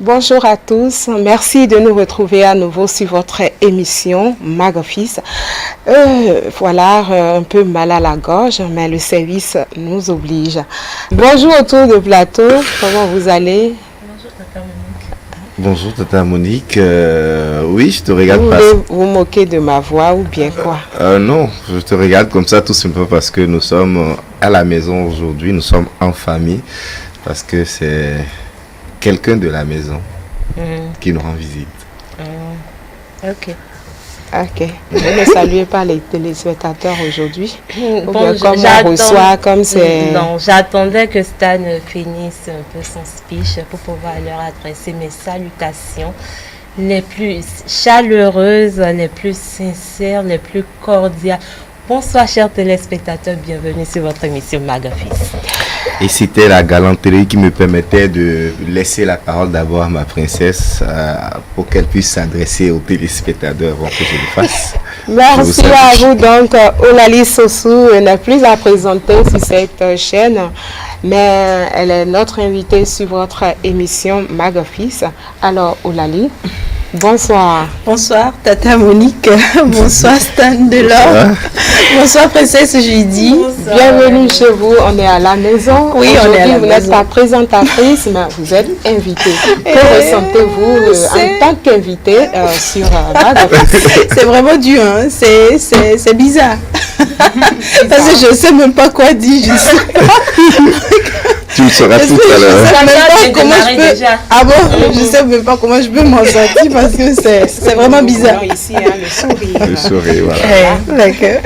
Bonjour à tous, merci de nous retrouver à nouveau sur votre émission Mag Office. Voilà, un peu mal à la gorge, mais le service nous oblige. Bonjour autour de plateau, comment vous allez? Bonjour Tata Monique, oui je te regarde pas. Vous moquez de ma voix ou bien quoi? Non, je te regarde comme ça tout simplement parce que nous sommes à la maison aujourd'hui, nous sommes en famille, parce que c'est quelqu'un de la maison qui nous rend visite. Ok. Vous ne saluez pas les téléspectateurs aujourd'hui? Bon, comme on reçoit, comme c'est... Non, j'attendais que Stan finisse un peu son speech pour pouvoir leur adresser mes salutations les plus chaleureuses, les plus sincères, les plus cordiales. Bonsoir chers téléspectateurs, bienvenue sur votre émission Mag Office. Et c'était la galanterie qui me permettait de laisser la parole d'abord à ma princesse pour qu'elle puisse s'adresser aux téléspectateurs avant que je le fasse. Merci à vous. Donc, Olali Sossou n'est plus à présenter sur cette chaîne, mais elle est notre invitée sur votre émission Mag Office. Alors, Olali, bonsoir. Bonsoir, Tata Monique. Bonsoir, Stan Delors. Bonsoir, Princesse Judy. Bonsoir. Bienvenue chez vous. On est à la maison. Oui, on est à la maison. Vous n'êtes pas présentatrice, mais vous êtes invitée. Que ressentez-vous en tant qu'invitée sur Mag Office? C'est vraiment dur, hein? C'est bizarre. Parce que je ne sais même pas quoi dire. Tu le sauras tout à l'heure. Ah bon? Je ne sais même pas comment je peux m'en sortir parce que c'est vraiment bizarre. Ici, hein, le sourire. Le sourire, voilà. D'accord.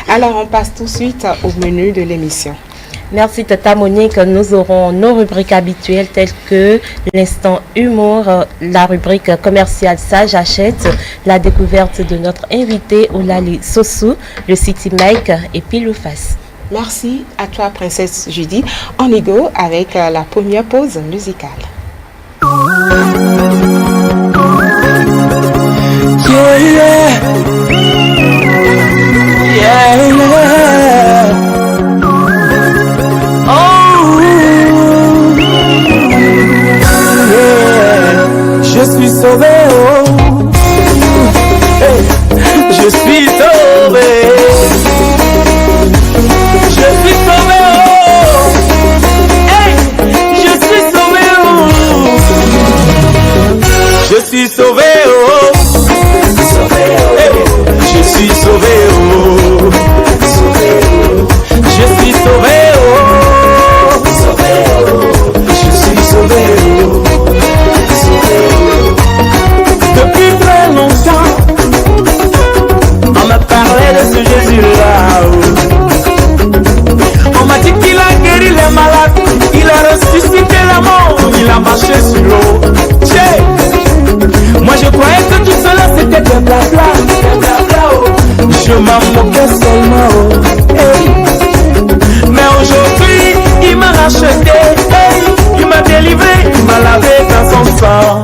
Alors, on passe tout de suite au menu de l'émission. Merci Tata Monique, nous aurons nos rubriques habituelles telles que l'instant humour, la rubrique commerciale Sage Achète, la découverte de notre invité Olali Sossou, le City Mike et Pile ou Face. Merci à toi, Princesse Judy. On y go avec la première pause musicale. Yeah, yeah. Yeah, yeah. Oh, yeah. Je suis sauvé, oh. Hey. Je suis sauvé. Je suis sauvé, oh. Hey. Je suis sauvé, oh. Je suis sauvé, oh. Je suis sauvé, oh. Je suis sauvé, oh. Je suis sauvé, oh. Depuis très longtemps, on m'a parlé de ce Jésus-là, oh. On m'a dit qu'il a guéri les malades, il a ressuscité la mort, il a marché sur l'eau. Moi je croyais que tout cela c'était des blabla, oh. Je m'en moquais seulement, oh. Hey. Mais aujourd'hui il m'a racheté, hey. Il m'a délivré, il m'a lavé dans son sang.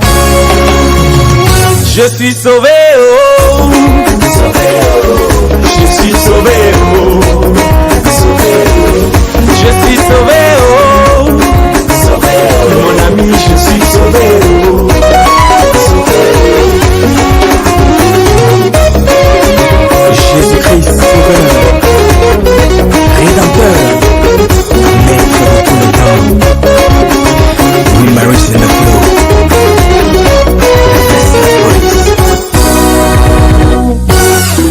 Je suis sauvé, oh. Je suis sauvé, oh. Je suis sauvé, oh. Mon ami, je suis sauvé, oh. Jésus-Christ, sauveur, rédempteur, maître de tout le temps. We marriage in the flow.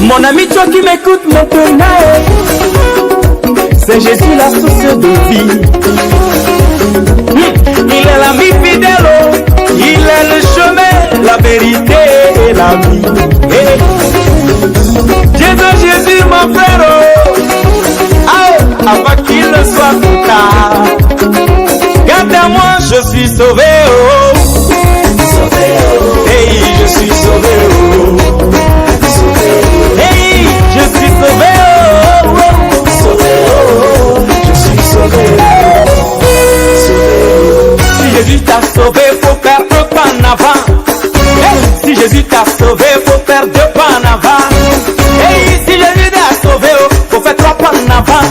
Mon ami, toi qui m'écoutes maintenant, c'est Jésus la source de vie. Il est l'ami fidèle, il est le chemin, la vérité et la vie. Jésus, mon frère, oh, avant qu'il ne soit trop tard. Garde-moi, je suis sauvé, oh. Hey, je suis sauvé, oh. Hey, je suis sauvé, oh. Je suis sauvé, Si Jésus t'a sauvé, faut faire deux pas en avant. Hey, si Jésus t'a sauvé, faut faire deux pas en avant. Hey, si Jésus t'a sauvé, faut faire trois pas en avant.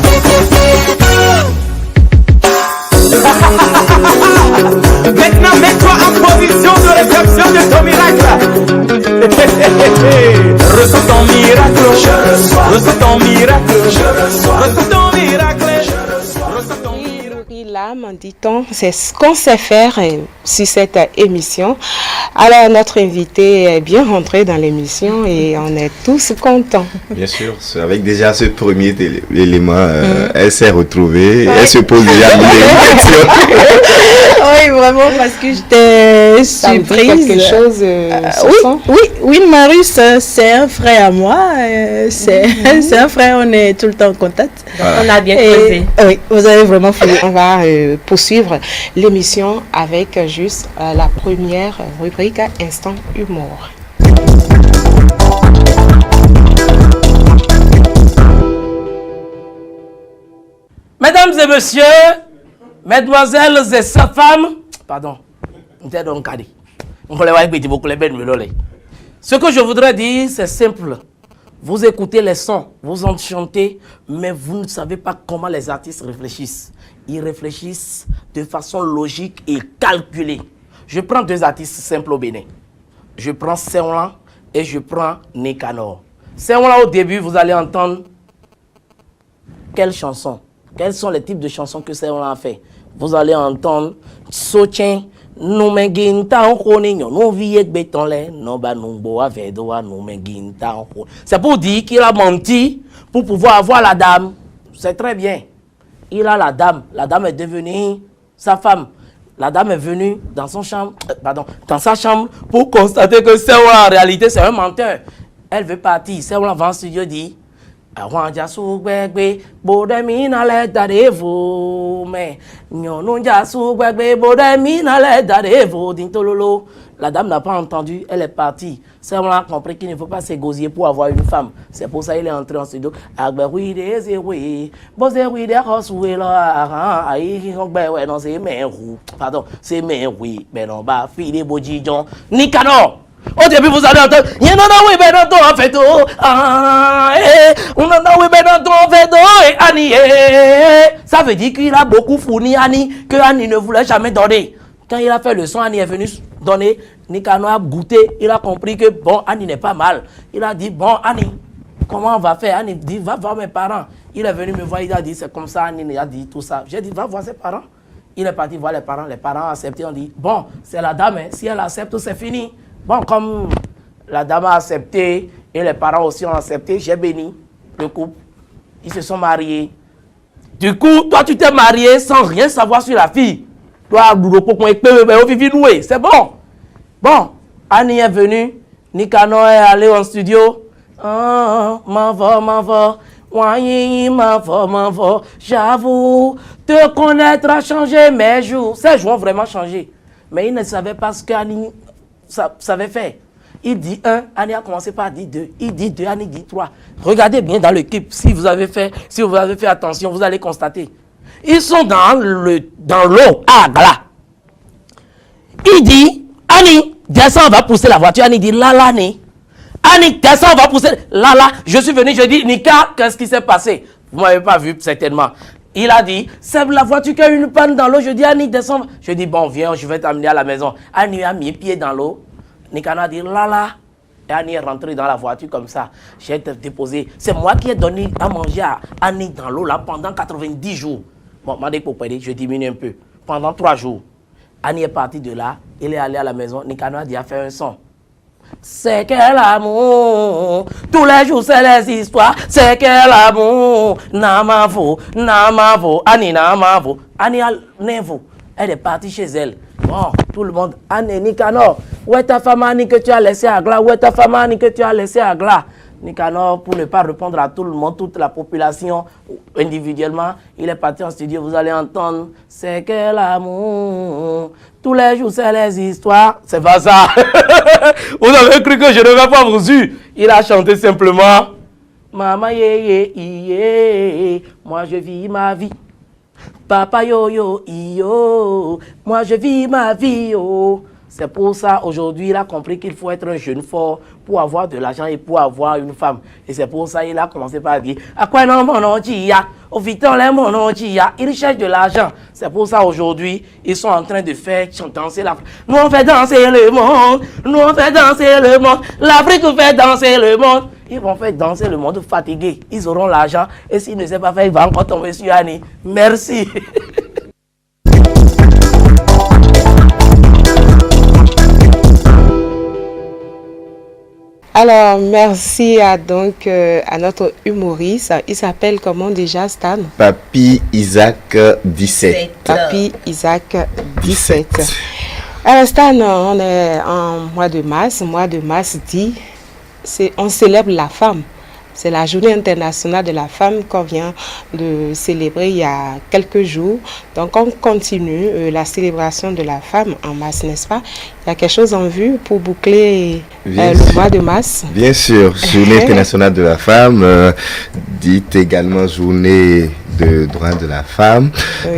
Maintenant, mets-toi en position l'âme, dit-on. C'est ce qu'on sait faire sur cette émission. Alors, notre invité est bien rentré dans l'émission et on est tous contents. Bien sûr, avec déjà ce premier élément, elle s'est retrouvée, elle se pose déjà des questions. Oui, vraiment, parce que j'étais surprise. Quelque chose oui, Marius, c'est un frère à moi. C'est un frère, on est tout le temps en contact. On a bien causé. Oui, vous avez vraiment fait. On va poursuivre l'émission avec juste la première rubrique Instant Humour. Mesdames et messieurs, mesdemoiselles et sa femme, pardon, ce que je voudrais dire, c'est simple. Vous écoutez les sons, vous enchantez, mais vous ne savez pas comment les artistes réfléchissent. Ils réfléchissent de façon logique et calculée. Je prends deux artistes simples au Bénin. Je prends Seolan et je prends Nicanor. Seolan, au début, vous allez entendre quelle chanson? Quels sont les types de chansons que Seolan a fait? Vous allez entendre Sotien. C'est pour dire qu'il a menti pour pouvoir avoir la dame. C'est très bien. Il a la dame. La dame est devenue sa femme. La dame est venue dans sa chambre pour constater que Seolan en réalité c'est un menteur. Elle veut partir. Seolan va en studio dit la dame n'a pas entendu, elle est partie. Seolan a compris qu'il ne faut pas s'égosier pour avoir une femme. C'est pour ça qu'il est entré en studio. Pardon, c'est Nicanor. Au début, vous allez entendre ça veut dire qu'il a beaucoup fourni Annie, que Annie ne voulait jamais donner. Quand il a fait le son, Annie est venue donner. Nicanor a goûté, il a compris que bon, Annie n'est pas mal. Il a dit, bon, Annie, comment on va faire? Annie dit, va voir mes parents. Il est venu me voir, il a dit, c'est comme ça, Annie a dit tout ça. J'ai dit, va voir ses parents. Il est parti voir les parents ont accepté, on dit, bon, c'est la dame, hein. Si elle accepte, c'est fini. Bon, comme la dame a accepté et les parents aussi ont accepté, j'ai béni le couple. Ils se sont mariés. Du coup, toi, tu t'es marié sans rien savoir sur la fille. Toi, c'est bon. Bon, Annie est venue. Nicanor est allé en studio. J'avoue, te connaître a changé mes jours. Ces jours ont vraiment changé. Mais il ne savait pas ce qu'Annie savait faire. Il dit 1, Annie a commencé par dire 2. Il dit 2, Annie dit 3. Regardez bien dans le clip. Si vous avez fait attention, vous allez constater. Ils sont dans l'eau à Agla. Il dit, Annie, descends, on va pousser la voiture. Annie dit, Lala, Annie, descends, on va pousser. Lala, je suis venu, je dis, Nika, qu'est-ce qui s'est passé? Vous ne m'avez pas vu, certainement. Il a dit, c'est la voiture qui a eu une panne dans l'eau. Je dis, Annie, descends. Je dis, bon, viens, je vais t'amener à la maison. Annie a mis les pieds dans l'eau. Nicanor a dit, Lala. Et Annie est rentrée dans la voiture comme ça. J'ai déposé. C'est moi qui ai donné à manger à Annie dans l'eau là pendant 90 jours. Bon, je diminue un peu. Pendant 3 jours. Annie est partie de là. Il est allé à la maison. Nicanor a dit, a fait un son. C'est quel amour, tous les jours c'est les histoires. C'est quel amour, Namavo, Annie Namavo. Annie Nevo, elle est partie chez elle. Bon, tout le monde, Annie, Nicanor, où est ta femme Annie que tu as laissée à Glas? Où est ta femme Annie que tu as laissée à Glas? Nicanor, pour ne pas répondre à tout le monde, toute la population individuellement, il est parti en studio. Vous allez entendre, c'est quel amour, tous les jours c'est les histoires. C'est pas ça. Vous avez cru que je ne vais pas vous suivre. Il a chanté simplement, maman yé, moi je vis ma vie. Papa yo, moi je vis ma vie yo. C'est pour ça, aujourd'hui, il a compris qu'il faut être un jeune fort pour avoir de l'argent et pour avoir une femme. Et c'est pour ça qu'il a commencé par dire, à quoi non, mon nom, au viton, mon nom, il cherche de l'argent. C'est pour ça, aujourd'hui, ils sont en train de faire danser l'Afrique. Nous, on fait danser le monde. Nous, on fait danser le monde. L'Afrique fait danser le monde. Ils vont faire danser le monde fatigué. Ils auront l'argent. Et s'ils ne savent pas faire, ils vont encore tomber sur Annie. Merci. Alors, merci à notre humoriste. Il s'appelle comment déjà, Stan? Papy Isaac 17. Papy Isaac 17. Alors, Stan, on est en mois de mars. Mois de mars dit, on célèbre la femme. C'est la journée internationale de la femme qu'on vient de célébrer il y a quelques jours. Donc, on continue la célébration de la femme en mars, n'est-ce pas? Il y a quelque chose en vue pour boucler le mois de mars? Bien sûr, journée internationale de la femme, dite également journée de droit de la femme. Oui.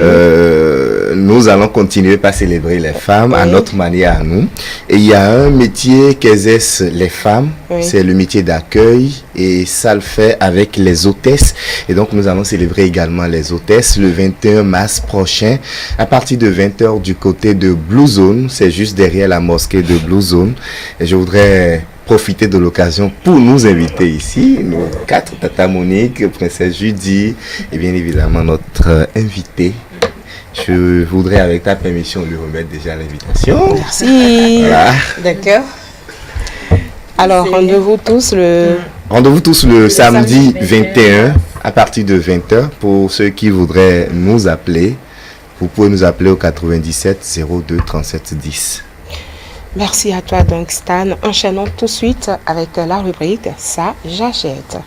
Nous allons continuer par célébrer les femmes à notre manière à nous. Et il y a un métier qu'exercent les femmes, c'est le métier d'accueil, et ça le fait avec les hôtesses. Et donc nous allons célébrer également les hôtesses le 21 mars prochain à partir de 20h du côté de Blue Zone. C'est juste derrière la mosquée de Blue Zone. Et je voudrais profiter de l'occasion pour nous inviter ici, nos 4, Tata Monique, Princesse Judy et bien évidemment notre invité. Je voudrais avec ta permission lui remettre déjà l'invitation. Merci. Voilà. D'accord. Alors rendez-vous tous le samedi 21 à partir de 20h. Pour ceux qui voudraient nous appeler, vous pouvez nous appeler au 97 02 37 10. Merci à toi donc Stan. Enchaînons tout de suite avec la rubrique Ça j'achète.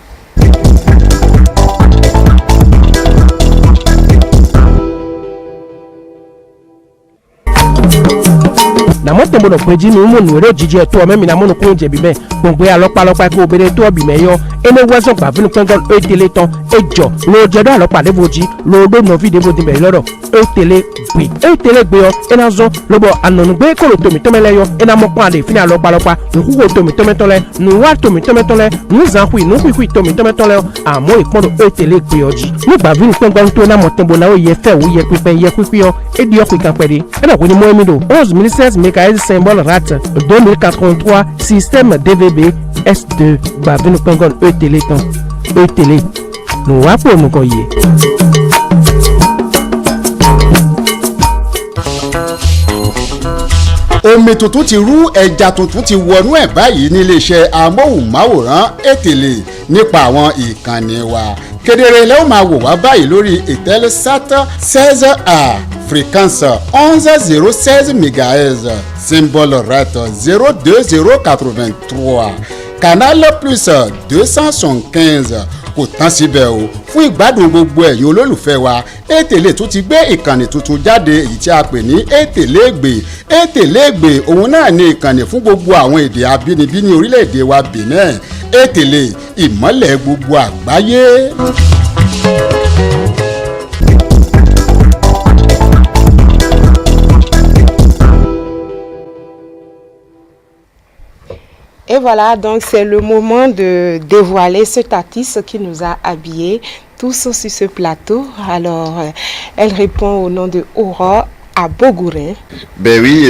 na moto mbono kweji ni umu nwere ojiji eto omemi na mono kunje bime gbogbo alopalopa ko obere to bime yo ene wezo gba vinu kangan etele ton ejo lo jedo alopa devoji lo do no video di me loro etele gbe yo ena zo lobo anonu gbe ko lo tomi tomele yo ena mo pa de fini alopalopa nku ko tomi tometole nu wa tomi tometole nu zan hui nu hui tomi tometole amo ipondo etele gbe oji ni gba vinu kangan to na moto mbono o ye fe wo ye pipe ye kwipi yo edi o kwikan pede ena ko ni mo emido 11 ministères mécanisme symbole RAT 2083 système DVB S2 Bavino Pengon E-Télé E-Télé nous va pour nous coller. Omi tuntun ti rú ẹja tuntun ti wọnú ẹ̀ báyìí ní iléeṣẹ́ amóhùnmáwòrán E-Télé nípa àwọn ìkànnì wa kedere lẹ́wọ̀n máa wò wá báyìí lórí Eutelsat 16A fréquence 11016 MHz symbole RAT 02083 canal plus 275 kò tán síbẹ̀ o fún ìgbádùn gbogbo ẹ̀yin olólùfẹ́ wa E-Télé tún ti gbé ìkànnì tuntun jáde èyí tí a pè ní E-Télégbè E-Télégbè òun náà ní ìkànnì fún gbogbo àwọn èdè abínibí ní orílẹ̀-èdè wa Benin E-Télé ìmọ́lẹ̀ gbogbo àgbáyé. Et voilà, donc c'est le moment de dévoiler cet artiste qui nous a habillés tous sur ce plateau. Alors, elle répond au nom de Aurore à Bogourin. Ben oui,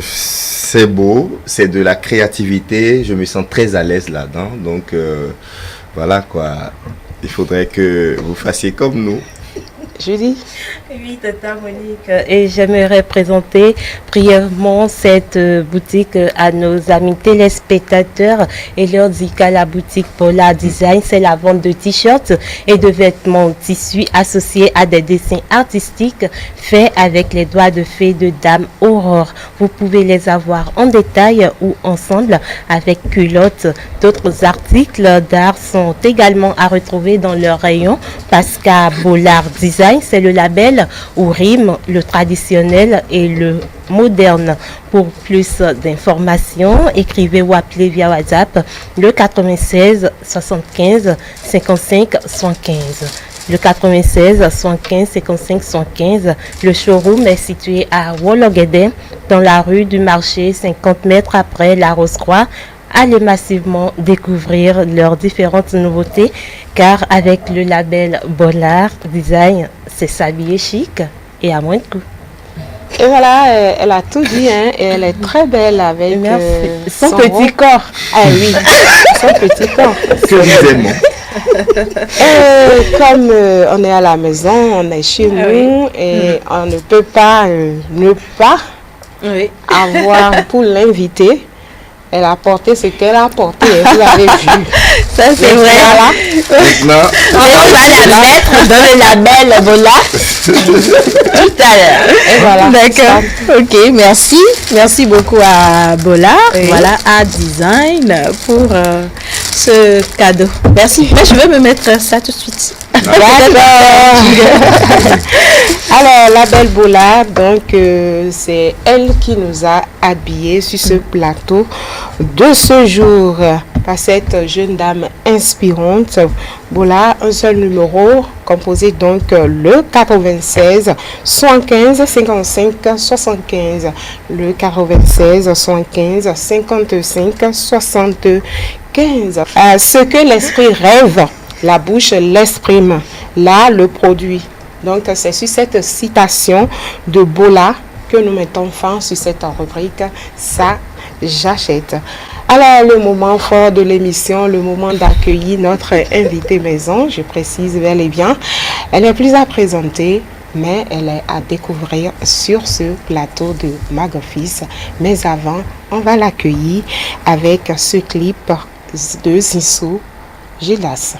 c'est beau, c'est de la créativité, je me sens très à l'aise là-dedans. Donc, voilà quoi, il faudrait que vous fassiez comme nous. Julie? Oui, Tata Monique. Et j'aimerais présenter brièvement cette boutique à nos amis téléspectateurs et leur dire qu'à la boutique Polar Design, c'est la vente de t-shirts et de vêtements en tissu associés à des dessins artistiques faits avec les doigts de fée de Dame Aurore. Vous pouvez les avoir en détail ou ensemble avec culottes. D'autres articles d'art sont également à retrouver dans leur rayon parce qu'à Polar Design, c'est le label où rime le traditionnel et le moderne. Pour plus d'informations, écrivez ou appelez via WhatsApp le 96 75 55 115. Le 96 75 55 115. Le showroom est situé à Wologede, dans la rue du Marché, 50 mètres après la Rose-Croix. Allez massivement découvrir leurs différentes nouveautés, car avec le label Polar Design, c'est s'habiller chic et à moins de coût. Et voilà, elle a tout dit, hein, et elle est très belle avec son petit corps. Ah oui, son petit corps. Que nous aimons. Comme on est à la maison, on est chez nous, et on ne peut pas ne pas avoir pour l'inviter Elle a porté ce qu'elle a porté. Vous avez vu. Ça, c'est vrai. Maintenant, On va la mettre dans le label Bola tout à l'heure. Et voilà. D'accord. Ok, merci. Merci beaucoup à Bola. Oui. Voilà, à Design pour ce cadeau. Merci. Mais je vais me mettre ça tout de suite. Alors, la belle Bola, donc c'est elle qui nous a habillés sur ce plateau de ce jour. Par cette jeune dame inspirante. Bola, un seul numéro, composé donc le 96 75 55 75. Le 96 75 55 75. Ce que l'esprit rêve, la bouche l'exprime. Là, le produit. Donc, c'est sur cette citation de Bola que nous mettons fin sur cette rubrique. Ça, j'achète. Alors, le moment fort de l'émission, le moment d'accueillir notre invitée maison, je précise bel et bien, elle n'est plus à présenter, mais elle est à découvrir sur ce plateau de Magofis. Mais avant, on va l'accueillir avec ce clip de Zinsou Gilas.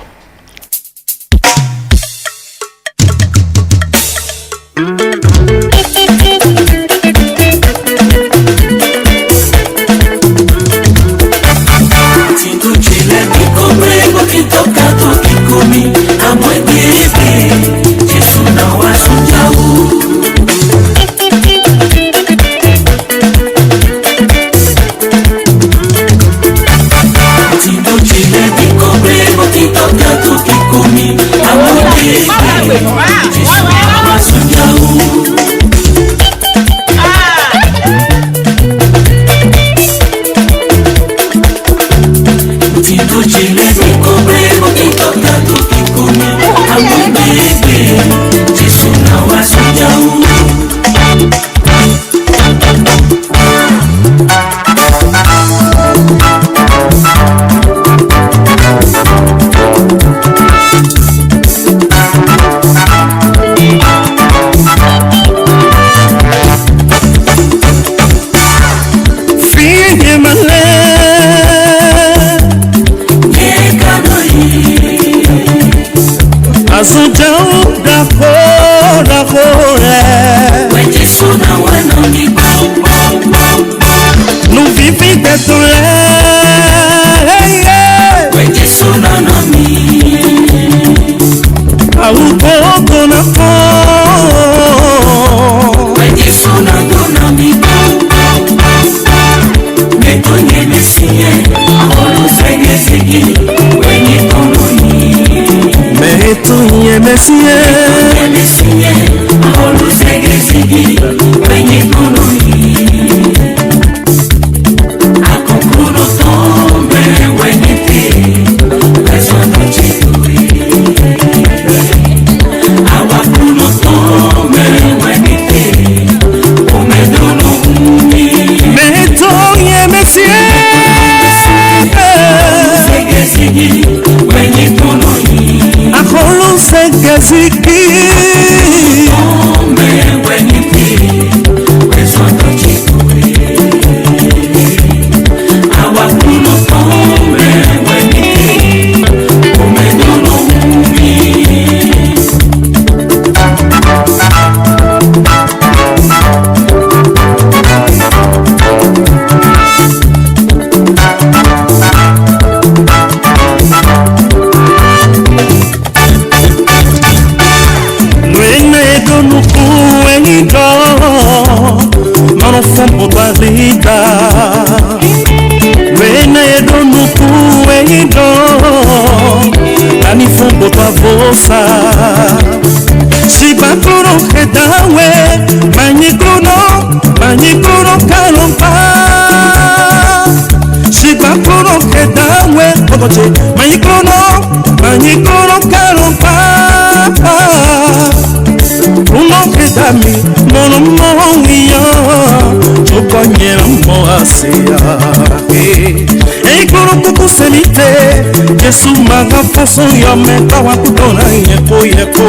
Yomeka wakudona yeko yeko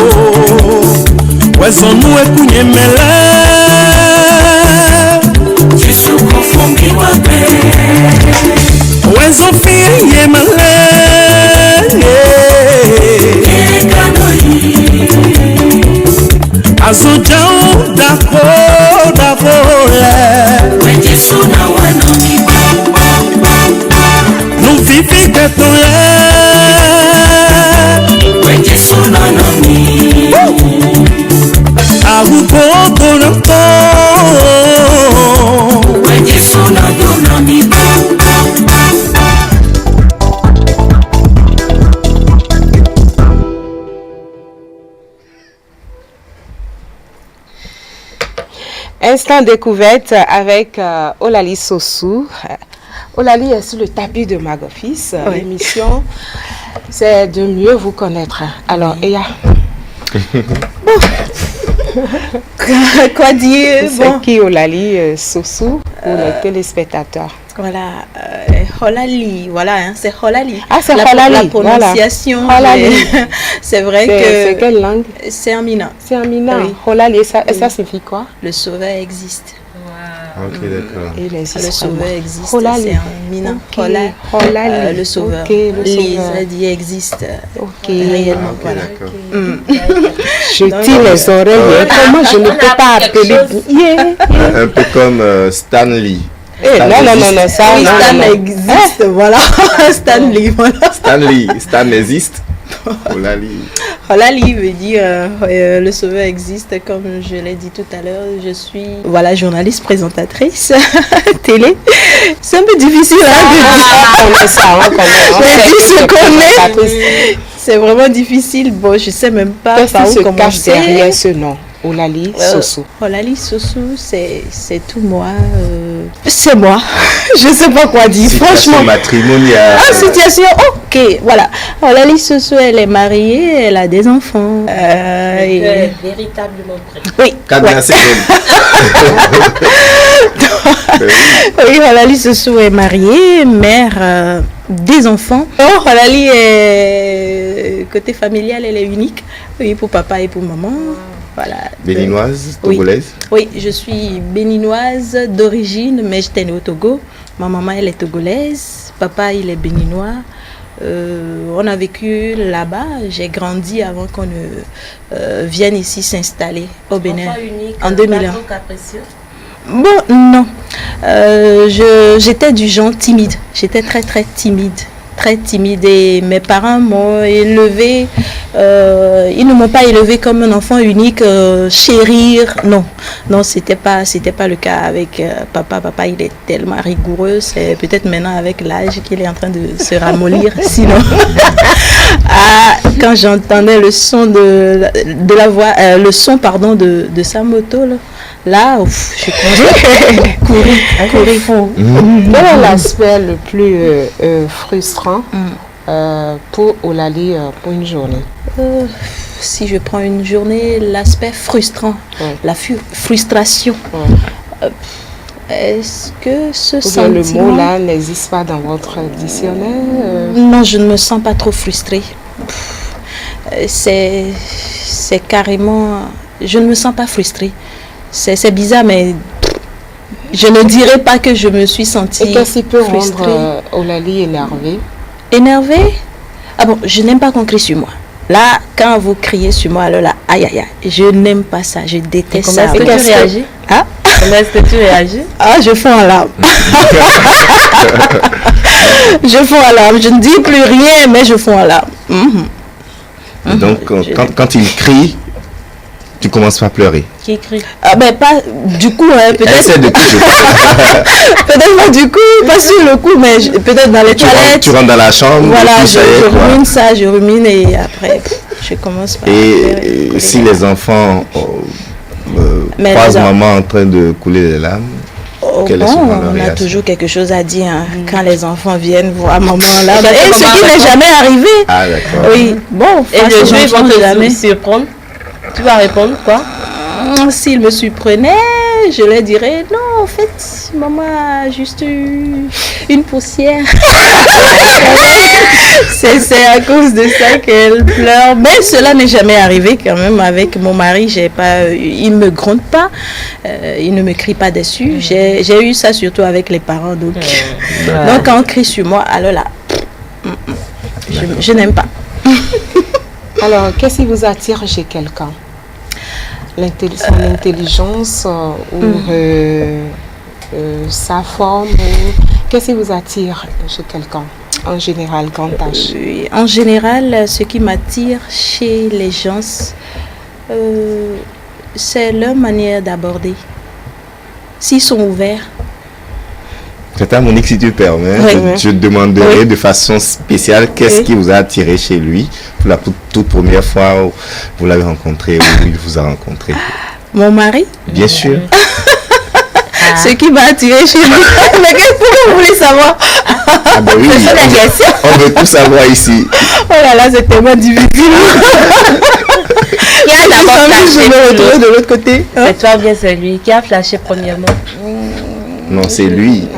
Wezo nuwe kunyemele Jesu kofungi wape koda vole Wejesu na wanomi Nufifi ketule Wejesu na wanomi Agukoko na ko Wejesu na wanomi Instant découverte avec Olali Sossou. Olali est sur le tapis de Magofis. Oui. L'émission, c'est de mieux vous connaître. Alors, Eya, Quoi dire? c'est qui Olali Sossou pour les téléspectateurs? Voilà, Holali, voilà, hein, c'est Holali. Ah, c'est La Holali, prononciation, voilà. Holali. c'est vrai C'est que quelle langue? c'est en mina. C'est un mina. Oui. Holali, et ça signifie quoi? Le sauveur existe. Ok, d'accord. Il existe Le sauveur vraiment. existe. Holali. C'est un mina. Ok. Holali. Le sauveur. Ok, le Les sauveur. dit existe. Ok. Réellement, Ok, voilà. d'accord. Je tire les oreilles. Comment je ne peux pas appeler? Yeah. Un peu comme Stanley. Eh, non, ça, Oui, non, Stan non. existe, voilà. Stanley, voilà. Stan existe. Olali. Holali veut dire le sauveur existe, comme je l'ai dit tout à l'heure. Je suis voilà journaliste présentatrice télé. C'est un peu difficile On connaît ça, on connaît. C'est vraiment difficile. Bon, je sais même pas Qu'est-ce par qui où se cache commencer. derrière ce nom? Olali Sossou. Holali Sossou, c'est tout moi. C'est moi. Je sais pas quoi dire. Situation Franchement. matrimoniale. Ah, situation, ok, voilà. Holali Sossou, elle est mariée, elle a des enfants. Et... Véritablement prêt. Oui. Cadenas, ouais. c'est comme. Oui, Holali Sossou est mariée, mère des enfants. Oh, Holali est côté familial, elle est unique. Oui, pour papa et pour maman. Voilà. Béninoise, Oui. togolaise. Oui, je suis béninoise d'origine, mais j'étais née au Togo. Ma maman, elle est togolaise. Papa, il est béninois. On a vécu là-bas. J'ai grandi avant qu'on ne vienne ici s'installer au Bénin. Enfant unique, En 2001. pas trop capricieux. Bon, non. J'étais du genre timide. J'étais très, très timide. Très timide et mes parents m'ont élevé, ils ne m'ont pas élevé comme un enfant unique, chérir, non, c'était pas le cas avec papa, il est tellement rigoureux, c'est peut-être maintenant avec l'âge qu'il est en train de se ramollir, sinon, quand j'entendais le son de la voix, le son, pardon, de sa moto, là, ouf, je courais. Quel est l'aspect le plus frustrant pour Olali pour une journée? Si je prends une journée, l'aspect frustrant, la frustration. Est-ce que ce Ou bien sentiment... le mot là n'existe pas dans votre dictionnaire? Non, je ne me sens pas trop frustrée. C'est carrément... Je ne me sens pas frustrée. C'est bizarre, mais je ne dirais pas que je me suis sentie Et qu'est-ce qui peut frustrée. rendre Olali énervée? Énervée? Ah bon, je n'aime pas qu'on crie sur moi. Là, quand vous criez sur moi, alors là, aïe aïe aïe, je n'aime pas ça, je déteste ça. Comment est-ce que tu réagis? Ah? Comment est-ce que tu réagis? Ah, je fonds en larmes. Je fonds en larmes. Je ne dis plus rien, mais je fonds en larmes. Et donc, quand il crie, tu commences par pleurer. Qui crie? Ah ben pas du coup, hein, Elle peut-être. sait de qui je parle. Peut-être pas du coup, pas sur le coup, mais peut-être dans les toilettes. Tu rentres dans la chambre. Voilà, et puis ça y est, je quoi. rumine ça, je rumine et après, je commence par... Et si les enfants Mais croisent les en- maman en train de couler les larmes, Oh, quelle est bon, souvent leur on a réaction? toujours quelque chose à dire hein, quand les enfants viennent voir maman là. Et Et ce comment qui répondre? n'est jamais arrivé. Ah, d'accord. Oui, bon, Et face le aux jeu, ils enfants, vont te jamais. surprendre. Tu vas répondre quoi? S'ils me surprenaient, je leur dirais non, en fait, maman a juste eu une poussière. C'est à cause de ça qu'elle pleure. Mais cela n'est jamais arrivé quand même avec mon mari. Il ne me gronde pas, il ne me crie pas dessus. J'ai eu ça surtout avec les parents. Donc quand on crie sur moi, alors là, je n'aime pas. Alors, qu'est-ce qui vous attire chez quelqu'un? Son intelligence ou sa forme qu'est-ce qui vous attire chez quelqu'un en général, grand âge? En général, ce qui m'attire chez les gens, c'est leur manière d'aborder. S'ils sont ouverts. Tata Monique, si tu permets, je te demanderai de façon spéciale qu'est-ce qui vous a attiré chez lui pour la toute première fois où vous l'avez rencontré, où il vous a rencontré. Mon mari? Bien sûr. Ce qui m'a attiré chez lui. Mais qu'est-ce que vous voulez savoir? Ah ben oui, on veut tout savoir ici. Oh là là, c'est tellement difficile. Qui a d'abord flashé? Je me retrouve de l'autre côté. C'est toi ou bien c'est lui? Qui a flashé premièrement? Non, c'est lui.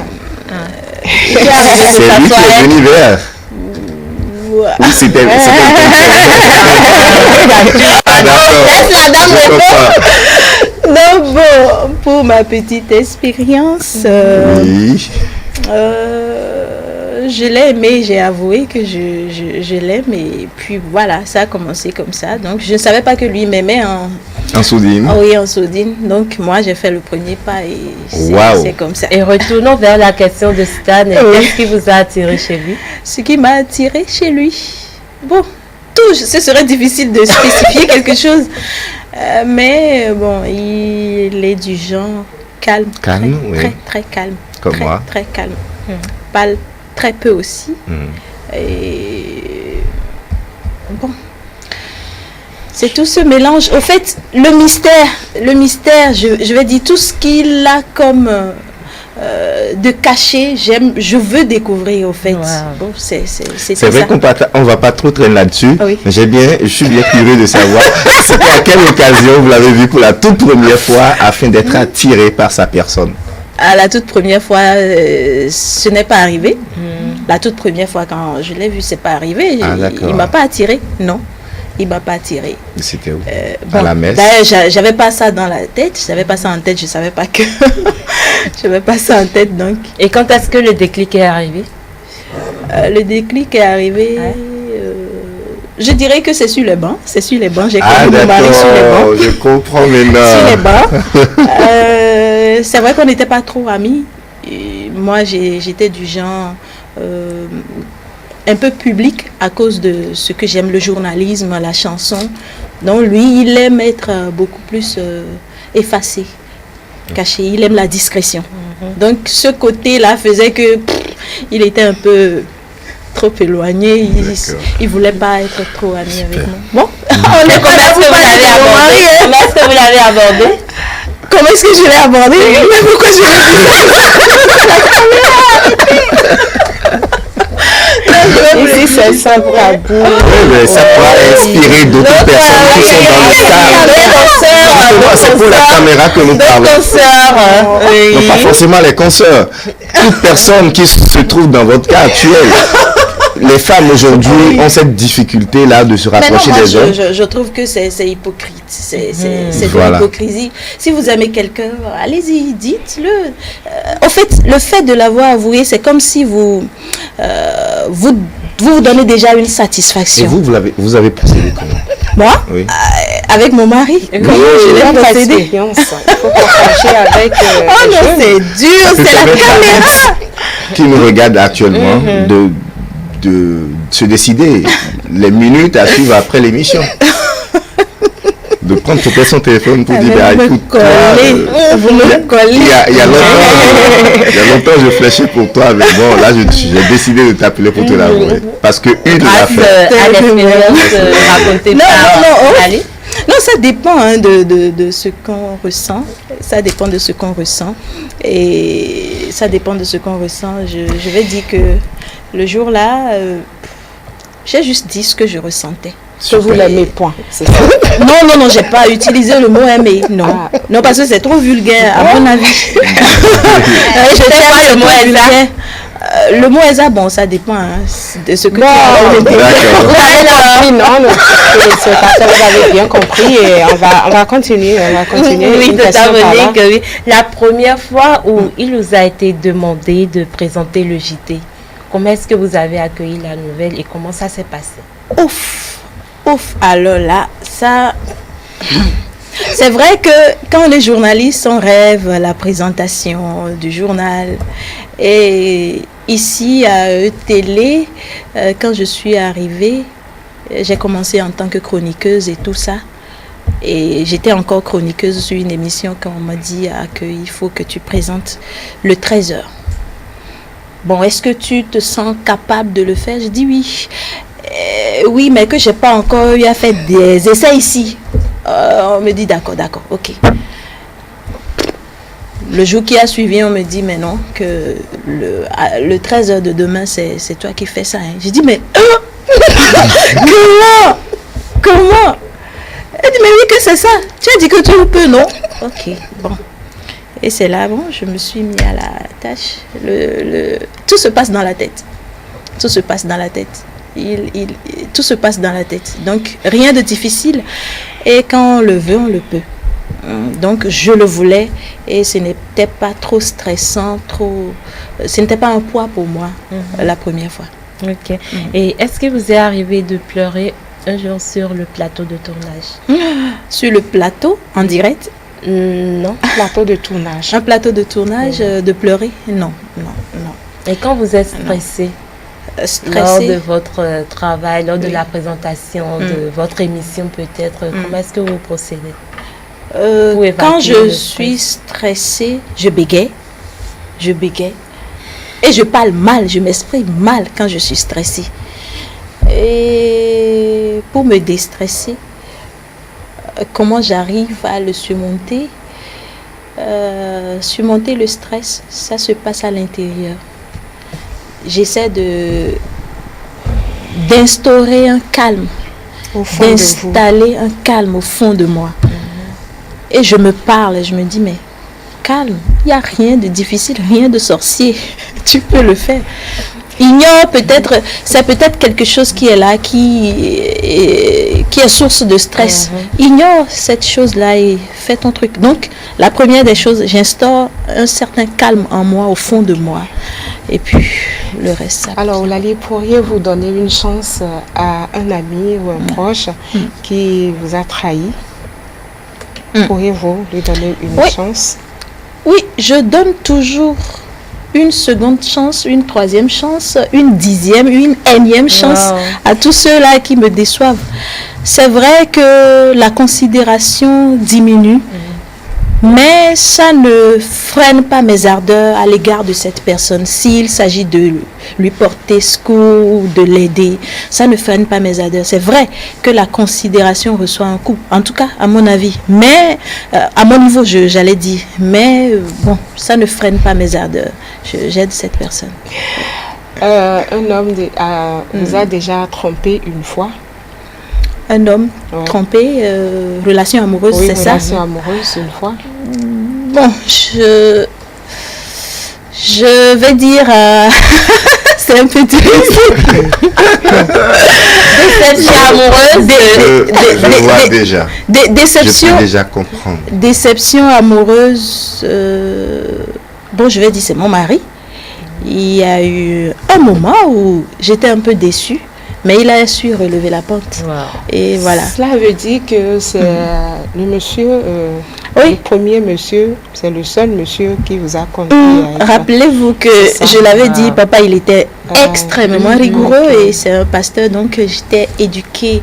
Qui a arrivé C'est sur sa lui qui est toilette? venu vers. Oui, c'était Ah non, laisse la dame Je répondre. comprends. Donc bon, pour ma petite expérience, Oui. je l'ai aimé, j'ai avoué que je l'aime et puis voilà, ça a commencé comme ça. Donc je ne savais pas que lui m'aimait En sourdine. oui, en sourdine. Donc moi j'ai fait le premier pas et Waouh. c'est comme ça. Et retournons vers la question de Stan. Qu'est-ce qui vous a attiré chez lui? Ce qui m'a attiré chez lui, bon, tout, ce serait difficile de spécifier quelque chose, mais bon, il est du genre calme, Calme, oui. très calme, Comme très, moi. très calme, parle très peu aussi, Hmm. et bon, c'est tout ce mélange. Au fait, le mystère, je vais dire tout ce qu'il a comme de caché, je veux découvrir au fait. Wow. Bon, c'est C'est vrai ça. qu'on va pas trop traîner là-dessus. Oui. Mais je suis bien curieux de savoir c'était à quelle occasion vous l'avez vu pour la toute première fois afin d'être attiré par sa personne. À la toute première fois, ce n'est pas arrivé. La toute première fois quand je l'ai vu, c'est pas arrivé. Ah, d'accord. Il m'a pas attiré, non. Il m'a pas attiré. C'était où? Bon, À la messe. d'ailleurs, j'avais pas ça dans la tête. J'avais pas ça en tête. Je savais pas que j'avais pas ça en tête. Donc, Et quand est-ce que le déclic est arrivé? le déclic est arrivé. Ouais. Je dirais que c'est sur les bancs. C'est sur les bancs. J'ai Ah connu mon mari sur les d'accord, bancs. je comprends maintenant. Sur les bancs. C'est vrai qu'on n'était pas trop amis. Et moi, j'étais du genre un peu public à cause de ce que j'aime, le journalisme, la chanson. Donc lui, il aime être beaucoup plus effacé, caché. Il aime la discrétion. Donc ce côté-là faisait que il était un peu trop éloigné. Il voulait pas être trop ami avec moi. Bon, on est Comment est-ce que vous l'avez abordé? Comment est-ce que vous l'avez abordé? Comment est-ce que je l'ai abordé? Mais pourquoi je l'ai Ici, c'est simple à bout. Oui, mais ça pourra inspirer d'autres personnes qui sont dans le cadre. Justement, c'est pour la caméra que nous parlons. Non, pas forcément les consoeurs. Toute personne qui se trouve dans votre cas actuel. Les femmes aujourd'hui ont cette difficulté-là de se Mais non, rapprocher moi, des hommes. je trouve que c'est hypocrite. C'est de Voilà. l'hypocrisie. Si vous aimez quelqu'un, allez-y, dites-le. En fait, le fait de l'avoir avoué, c'est comme si vous donnez déjà une Et satisfaction. vous avez procédé comment? Moi, Oui. avec mon mari, comment je l'ai Votre procédé? expérience, il faut partager avec Oh les non, jeunes. c'est dur, c'est la caméra. Qui nous regarde actuellement de se décider les minutes à suivre après l'émission. De prendre peut-être son téléphone pour dire, bah, écoute, toi, Vous me collez. il y a longtemps, je fléchais pour toi, mais bon, là, j'ai décidé de t'appeler pour te l'avouer. Parce que une l'a Grâce fait. à l'expérience racontée Non, par non, non. Ali. Non, ça dépend hein, de ce qu'on ressent. Ça dépend de ce qu'on ressent. Et ça dépend de ce qu'on ressent. Je vais dire que le jour-là, j'ai juste dit ce que je ressentais. Que vous l'aimez, point. C'est ça. Non, j'ai pas utilisé le mot aimer. Non, non parce que c'est trop vulgaire, à mon avis. Je sais pas le mot vulgaire. Le mot ESA, bon, ça dépend hein, de ce que tu as. Vous avez compris, non? Vous avez bien compris et on va continuer. Oui, Une de question par là. que oui. La première fois où il nous a été demandé de présenter le JT, comment est-ce que vous avez accueilli la nouvelle et comment ça s'est passé? Ouf, alors là, ça, C'est vrai que quand les journalistes, on rêve la présentation du journal. Et ici à Télé, quand je suis arrivée, j'ai commencé en tant que chroniqueuse et tout ça. Et j'étais encore chroniqueuse sur une émission quand on m'a dit qu'il faut que tu présentes le 13h. Bon, est-ce que tu te sens capable de le faire? Je dis oui. Oui, mais que je n'ai pas encore eu à faire des essais ici. On me dit d'accord, ok. Le jour qui a suivi, on me dit mais non, que le 13h de demain, c'est toi qui fais ça. Hein. J'ai dit mais comment? Elle dit mais oui que c'est ça. Tu as dit que tu le peux, non? Ok, bon. Et c'est là, bon, je me suis mis à la tâche. Tout se passe dans la tête. Tout se passe dans la tête. Tout se passe dans la tête. Donc, rien de difficile. Et quand on le veut, on le peut. Donc, je le voulais. Et ce n'était pas trop stressant, ce n'était pas un poids pour moi la première fois. Ok. Et est-ce que vous est arrivé de pleurer un jour sur le plateau de tournage? Sur le plateau, en direct? Non, plateau de tournage. Un plateau de tournage, de pleurer? Non. Et quand vous êtes stressé? Lors de votre travail, lors de la présentation de votre émission peut-être, comment est-ce que vous procédez? Quand je suis stressée, je bégaye. Et je parle mal, je m'exprime mal quand je suis stressée. Et pour me déstresser, comment j'arrive à le surmonter? Surmonter le stress, ça se passe à l'intérieur. J'essaie d'instaurer un calme, d'installer un calme au fond de moi. Et je me parle, je me dis mais calme, il n'y a rien de difficile, rien de sorcier, tu peux le faire. Ignore peut-être, c'est peut-être quelque chose qui est là, qui est source de stress. Ignore cette chose-là et fais ton truc. Donc, la première des choses, j'instaure un certain calme en moi, au fond de moi. Et puis, le reste, ça. Alors, Oulalie, pourriez-vous donner une chance à un ami ou un proche qui vous a trahi? Pourriez-vous lui donner une chance? Oui, je donne toujours une seconde chance, une troisième chance, une dixième, une énième chance à tous ceux-là qui me déçoivent. C'est vrai que la considération diminue, mais ça ne freine pas mes ardeurs à l'égard de cette personne. S'il s'agit de lui porter secours ou de l'aider, ça ne freine pas mes ardeurs. C'est vrai que la considération reçoit un coup, en tout cas à mon avis. Mais, à mon niveau, j'allais dire, mais bon, ça ne freine pas mes ardeurs. J'aide cette personne. Un homme vous a déjà trompé une fois? Un homme trompé, relation amoureuse, c'est ça? Relation amoureuse une fois. Bon, je vais dire, c'est un peu difficile. Déception amoureuse. Je vois déjà. Déception. Je peux déjà comprendre. Déception amoureuse. Bon, je vais dire, c'est mon mari. Il y a eu un moment où j'étais un peu déçue. Mais il a su relever la pente. Et voilà. Cela veut dire que c'est le monsieur, le premier monsieur, c'est le seul monsieur qui vous a conduit. Rappelez-vous que je l'avais dit, papa, il était extrêmement rigoureux et c'est un pasteur, donc j'étais éduquée.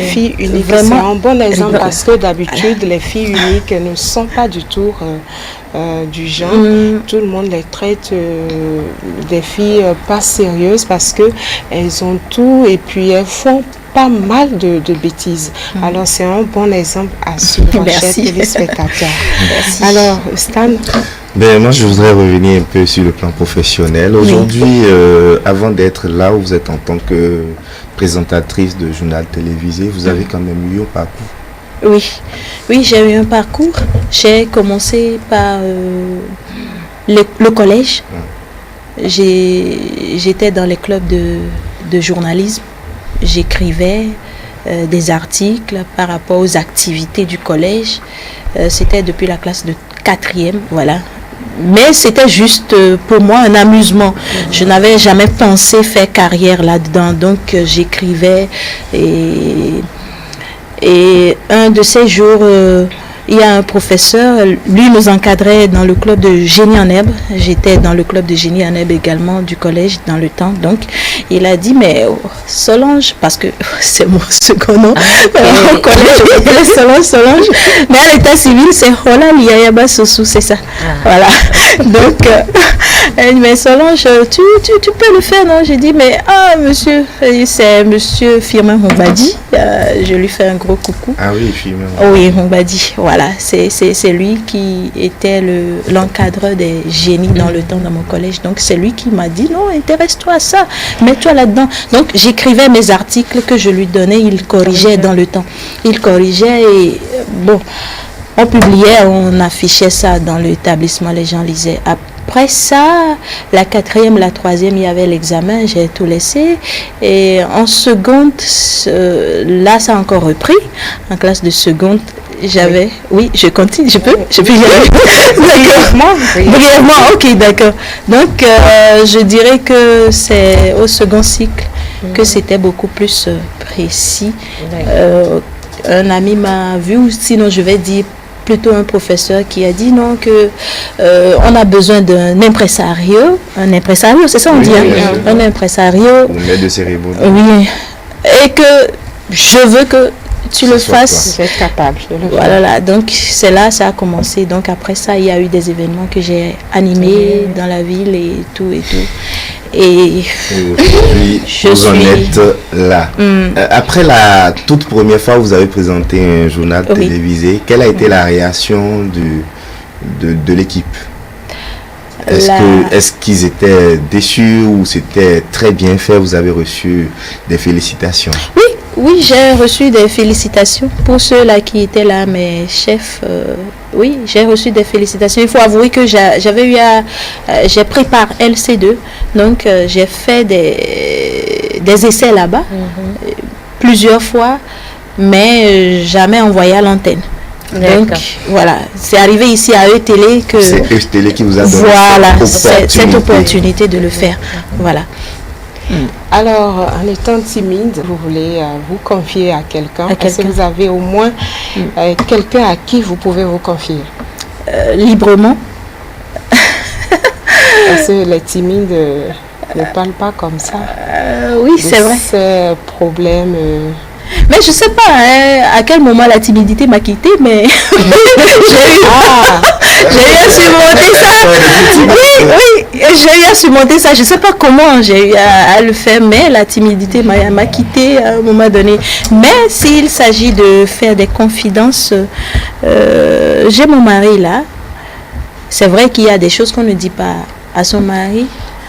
Fille unique, c'est un bon exemple parce que d'habitude, les filles uniques ne sont pas du tout du genre. Tout le monde les traite des filles pas sérieuses parce que elles ont tout et puis elles font pas mal de bêtises. Alors c'est un bon exemple à suivre, chers téléspectateurs. Alors Stan, moi je voudrais revenir un peu sur le plan professionnel. Aujourd'hui, avant d'être là où vous êtes en tant que présentatrice de journal télévisé, vous avez quand même eu un parcours. Oui, j'ai eu un parcours. J'ai commencé par le collège. J'étais dans les clubs de journalisme. J'écrivais des articles par rapport aux activités du collège. C'était depuis la classe de 4e, voilà. Mais c'était juste pour moi un amusement. Je n'avais jamais pensé faire carrière là-dedans. Donc j'écrivais et Et un de ces jours, il y a un professeur, lui nous encadrait dans le club de génie en herbe. J'étais dans le club de génie en herbe également du collège dans le temps. Donc, il a dit, mais Solange, parce que c'est mon second nom, au collège, je m'appelais Solange. Mais à l'état civil, c'est Hola Liayaba Sossou, c'est ça. Voilà. Donc, elle dit, mais Solange, tu peux le faire, non? J'ai dit, mais monsieur, c'est monsieur Firmin Hombadi. Je lui fais un gros coucou. Ah oui, Firmin. Oui, Hombadi, voilà. C'est lui qui était l'encadreur des génies dans le temps dans mon collège. Donc, c'est lui qui m'a dit, non, intéresse-toi à ça, mets-toi là-dedans. Donc, j'écrivais mes articles que je lui donnais, il corrigeait dans le temps. Il corrigeait et, bon, on publiait, on affichait ça dans l'établissement, les gens lisaient. Après ça, la 4e, la 3e, il y avait l'examen, j'ai tout laissé. Et en seconde, là, ça a encore repris. En classe de seconde, j'avais... Oui, je continue, je peux y aller. D'accord. Brièvement, ok, d'accord. Donc, je dirais que c'est au second cycle que c'était beaucoup plus précis. Un ami m'a vu, ou sinon je vais dire plutôt un professeur qui a dit non, que on a besoin d'un impresario. Un impresario, c'est ça on dit, un impresario. Un maître de cérémonie. Oui. Et que je veux que tu le fasses. Tu es capable de le faire. Voilà, donc c'est là ça a commencé. Donc après ça, il y a eu des événements que j'ai animés dans la ville et tout et tout. Et aujourd'hui, vous en êtes là. Après la toute première fois où vous avez présenté un journal télévisé, quelle a été la réaction de l'équipe? Est-ce qu'ils étaient déçus ou c'était très bien fait? Vous avez reçu des félicitations? Oui, j'ai reçu des félicitations pour ceux-là qui étaient là, mes chefs. Oui, j'ai reçu des félicitations. Il faut avouer que j'ai pris par LC2, donc j'ai fait des essais là-bas, plusieurs fois, mais jamais envoyé à l'antenne. Donc voilà, c'est arrivé ici à E-Télé que c'est E-Télé qui vous a donné cette opportunité de le faire. Voilà. Alors, en étant timide, vous voulez vous confier à quelqu'un. Est-ce que vous avez au moins quelqu'un à qui vous pouvez vous confier? Librement. Parce que les timides ne parlent pas comme ça. Oui, c'est vrai. Ces problèmes... Mais je sais pas à quel moment la timidité m'a quitté, mais j'ai eu à surmonter ça. Oui, j'ai eu à surmonter ça. Je sais pas comment j'ai eu à le faire, mais la timidité m'a quitté à un moment donné. Mais s'il s'agit de faire des confidences, j'ai mon mari là. C'est vrai qu'il y a des choses qu'on ne dit pas à son mari.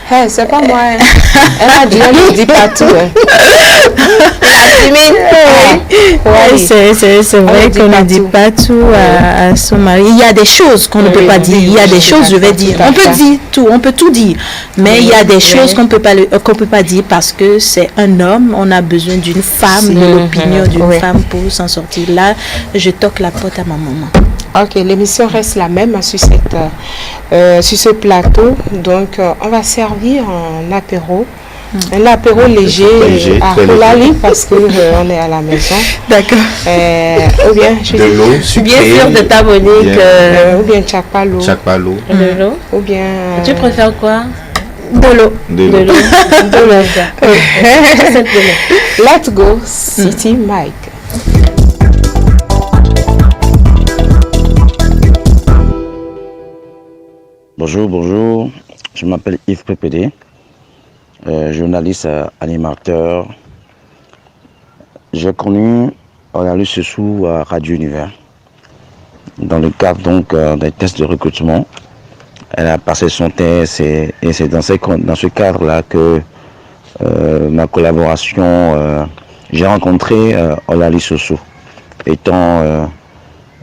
Hey, c'est pas moi. Elle a dit, on ne dit pas tout. Oui, c'est vrai qu'on ne dit pas tout à son mari. Il y a des choses qu'on ne peut pas dire. Il y a des choses, je vais dire. On peut dire tout, on peut tout dire. Mais il y a des choses qu'on peut pas dire parce que c'est un homme. On a besoin d'une femme, de l'opinion d'une femme pour s'en sortir. Là, je toque la porte à ma maman. Ok, l'émission reste la même sur ce plateau. Donc, on va servir un apéro. Un apéro léger à Rolali parce qu'on est à la maison. D'accord. Ou bien, de l'eau sucrée. Bien sûr, de ta Monique. Ou bien chapalo. De l'eau. Ou bien... Tu préfères quoi? De l'eau. De l'eau. Let's go, City Mike. Bonjour, je m'appelle Yves PPD, journaliste, animateur. J'ai connu Olalu Sossou à Radio Univers, dans le cadre donc des tests de recrutement. Elle a passé son test et c'est dans ce cadre-là que ma collaboration, j'ai rencontré Olalu Sossou, étant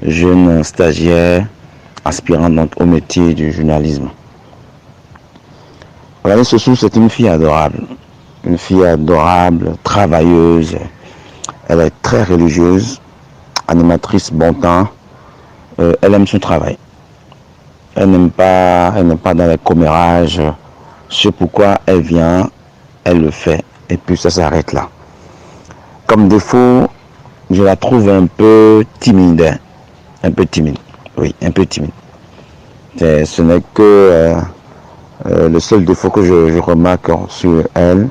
jeune stagiaire, aspirant donc au métier du journalisme. Olalu Sossou, c'est une fille adorable, travailleuse. Elle est très religieuse, animatrice bon temps. Elle aime son travail. Elle n'est pas dans les commérages. C'est pourquoi elle vient, elle le fait, et puis ça s'arrête là. Comme défaut, je la trouve un peu timide. Un peu timide, oui, un peu timide. Ce n'est que le seul défaut que je remarque sur elle.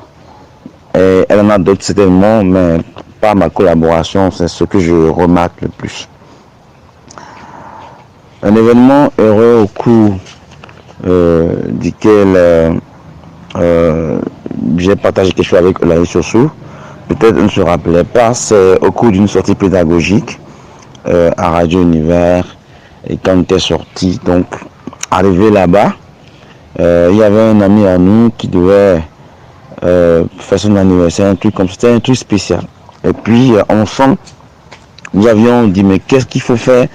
Et elle en a d'autres certainement, mais pas ma collaboration, c'est ce que je remarque le plus. Un événement heureux au cours duquel j'ai partagé quelque chose avec Eulalie Sossou. Peut-être on ne se rappelait pas, c'est au cours d'une sortie pédagogique à Radio Univers. Et quand on était sorti, donc arrivé là-bas, il y avait un ami à nous qui devait faire son anniversaire, un truc comme ça, c'était un truc spécial. Et puis ensemble, nous avions dit mais qu'est-ce qu'il faut faire?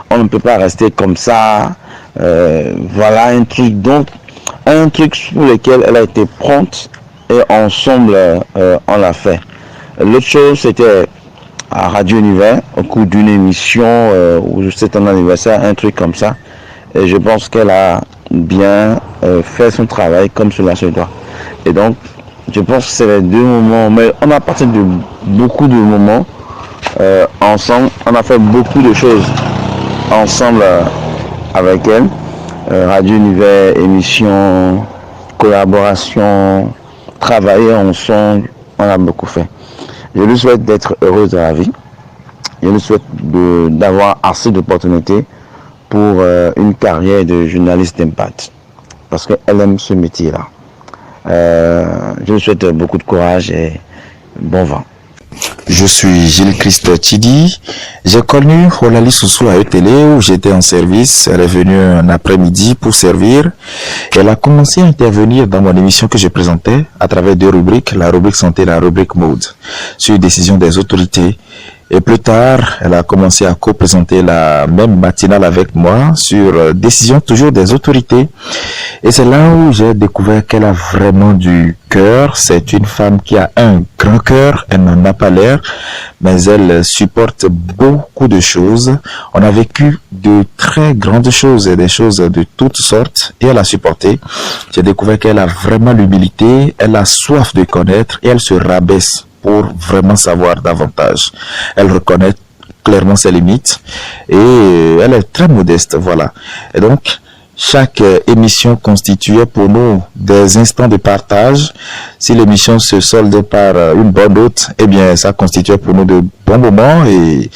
On ne peut pas rester comme ça. Voilà un truc, donc un truc sur lequel elle a été prompte et ensemble on l'a fait. L'autre chose c'était à Radio Univers au cours d'une émission où c'était un anniversaire, un truc comme ça. Et je pense qu'elle a bien fait son travail comme cela se doit. Et donc je pense que c'est les deux moments, mais on a passé de beaucoup de moments ensemble, on a fait beaucoup de choses ensemble avec elle. Radio Univers, émission, collaboration, travailler ensemble, on a beaucoup fait. Je lui souhaite d'être heureuse dans la vie. Je lui souhaite d'avoir assez d'opportunités pour une carrière de journaliste d'impact. Parce qu'elle aime ce métier-là. Je lui souhaite beaucoup de courage et bon vent. Je suis Gilles Christ Chidi. J'ai connu Eulalie Sossou à ETélé où j'étais en service. Elle est venue un après-midi pour servir. Elle a commencé à intervenir dans mon émission que je présentais à travers deux rubriques, la rubrique santé et la rubrique mode, sur décision des autorités. Et plus tard, elle a commencé à co-présenter la même matinale avec moi sur décision toujours des autorités. Et c'est là où j'ai découvert qu'elle a vraiment du cœur. C'est une femme qui a un grand cœur. Elle n'en a pas l'air, mais elle supporte beaucoup de choses. On a vécu de très grandes choses et des choses de toutes sortes et elle a supporté. J'ai découvert qu'elle a vraiment l'humilité, elle a soif de connaître et elle se rabaisse pour vraiment savoir davantage. Elle reconnaît clairement ses limites et elle est très modeste, voilà. Et donc, chaque émission constituait pour nous des instants de partage. Si l'émission se solde par une bonne note, eh bien, ça constituait pour nous de bons moments et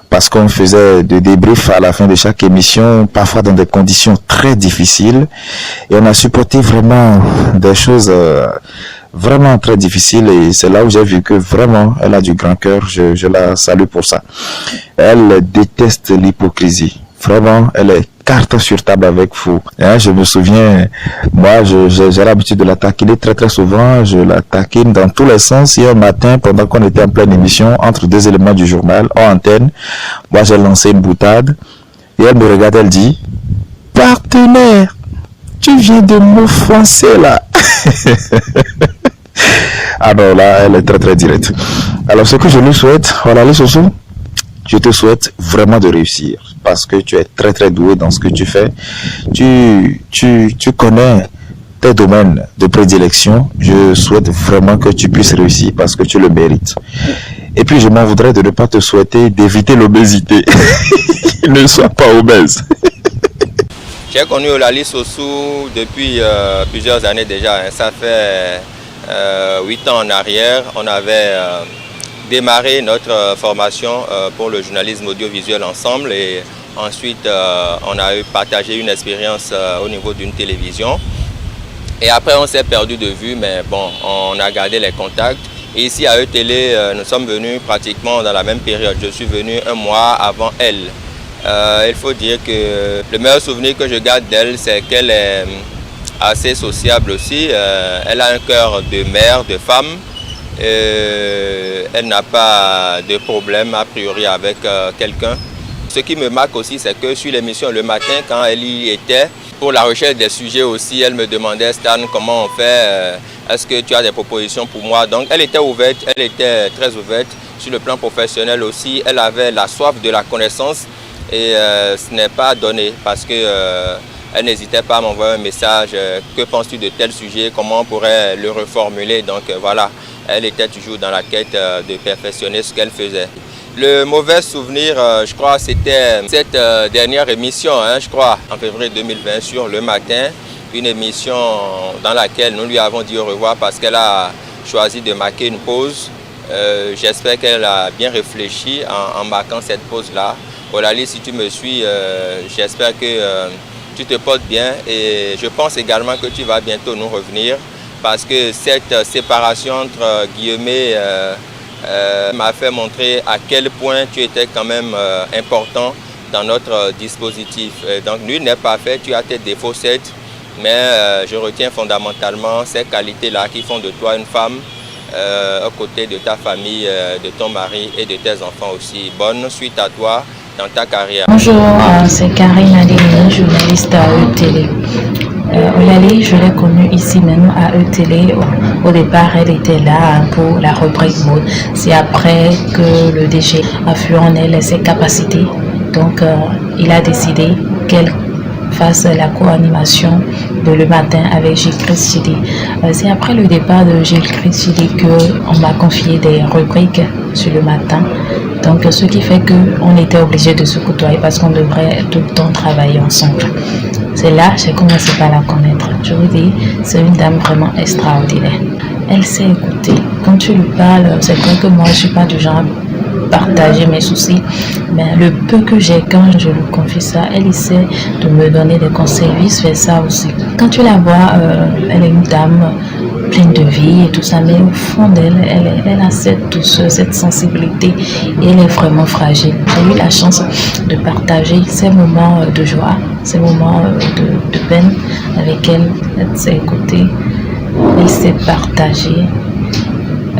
parce qu'on faisait des débriefs à la fin de chaque émission, parfois dans des conditions très difficiles et on a supporté vraiment des choses vraiment très difficile et c'est là où j'ai vu que vraiment elle a du grand cœur, je la salue pour ça. Elle déteste l'hypocrisie, vraiment elle est carte sur table avec vous. Hein, je me souviens, moi j'ai l'habitude de la taquiner très très souvent, je la taquine dans tous les sens. Hier matin, pendant qu'on était en pleine émission, entre deux éléments du journal, en antenne, moi j'ai lancé une boutade et elle me regarde, elle dit « Partenaire, tu viens de m'offenser là !» Alors là, elle est très très directe. Alors ce que je lui souhaite, Eulalie Sossou, je te souhaite vraiment de réussir parce que tu es très très doué dans ce que tu fais. Tu connais tes domaines de prédilection. Je souhaite vraiment que tu puisses réussir parce que tu le mérites. Et puis je m'en voudrais de ne pas te souhaiter d'éviter l'obésité. Ne sois pas obèse. J'ai connu Eulalie Sossou depuis plusieurs années déjà. Ça fait 8 ans en arrière. On avait démarré notre formation pour le journalisme audiovisuel ensemble et ensuite on a partagé une expérience au niveau d'une télévision. Et après on s'est perdu de vue, mais bon, on a gardé les contacts. Et ici à ETélé, nous sommes venus pratiquement dans la même période. Je suis venu un mois avant elle. Il faut dire que le meilleur souvenir que je garde d'elle, c'est qu'elle est assez sociable aussi. Elle a un cœur de mère, de femme. Elle n'a pas de problème a priori avec quelqu'un. Ce qui me marque aussi, c'est que sur l'émission le matin, quand elle y était, pour la recherche des sujets aussi, elle me demandait, Stan, comment on fait, est-ce que tu as des propositions pour moi? Donc elle était ouverte, elle était très ouverte sur le plan professionnel aussi. Elle avait la soif de la connaissance et ce n'est pas donné parce que elle n'hésitait pas à m'envoyer un message, que penses-tu de tel sujet, comment on pourrait le reformuler. Donc voilà, elle était toujours dans la quête de perfectionner ce qu'elle faisait. Le mauvais souvenir, je crois, c'était cette dernière émission, je crois, en février 2020 sur Le Matin. Une émission dans laquelle nous lui avons dit au revoir parce qu'elle a choisi de marquer une pause. J'espère qu'elle a bien réfléchi en marquant cette pause-là. Olali, si tu me suis, j'espère que tu te portes bien et je pense également que tu vas bientôt nous revenir parce que cette séparation entre Guillemets m'a fait montrer à quel point tu étais quand même important dans notre dispositif. Donc nul n'est parfait, tu as tes défauts certes, mais je retiens fondamentalement ces qualités-là qui font de toi une femme aux côtés de ta famille, de ton mari et de tes enfants aussi. Bonne suite à toi dans ta carrière. Bonjour, c'est Karine Adélie, journaliste à E-Télé. Olali, je l'ai connue ici même à E-Télé. Au départ, elle était là pour la rubrique mode. C'est après que le DG a vu en elle ses capacités. Donc, il a décidé qu'elle fasse la co-animation de Le Matin avec Gilles-Christ Chidi. C'est après le départ de Gilles-Christ Chidi qu'on m'a confié des rubriques sur Le Matin. Donc, ce qui fait qu'on était obligé de se côtoyer parce qu'on devrait tout le temps travailler ensemble. C'est là que j'ai commencé par la connaître. Je vous dis, c'est une dame vraiment extraordinaire. Elle sait écouter. Quand tu lui parles, c'est vrai que moi, je ne suis pas du genre à partager mes soucis, mais le peu que j'ai, quand je lui confie ça, elle essaie de me donner des conseils, vice versa aussi. Quand tu la vois, elle est une dame pleine de vie et tout ça, mais au fond d'elle, elle a cette douceur, cette sensibilité et elle est vraiment fragile. J'ai eu la chance de partager ces moments de joie, ces moments de peine avec elle. Elle s'est écoutée, elle s'est partagée.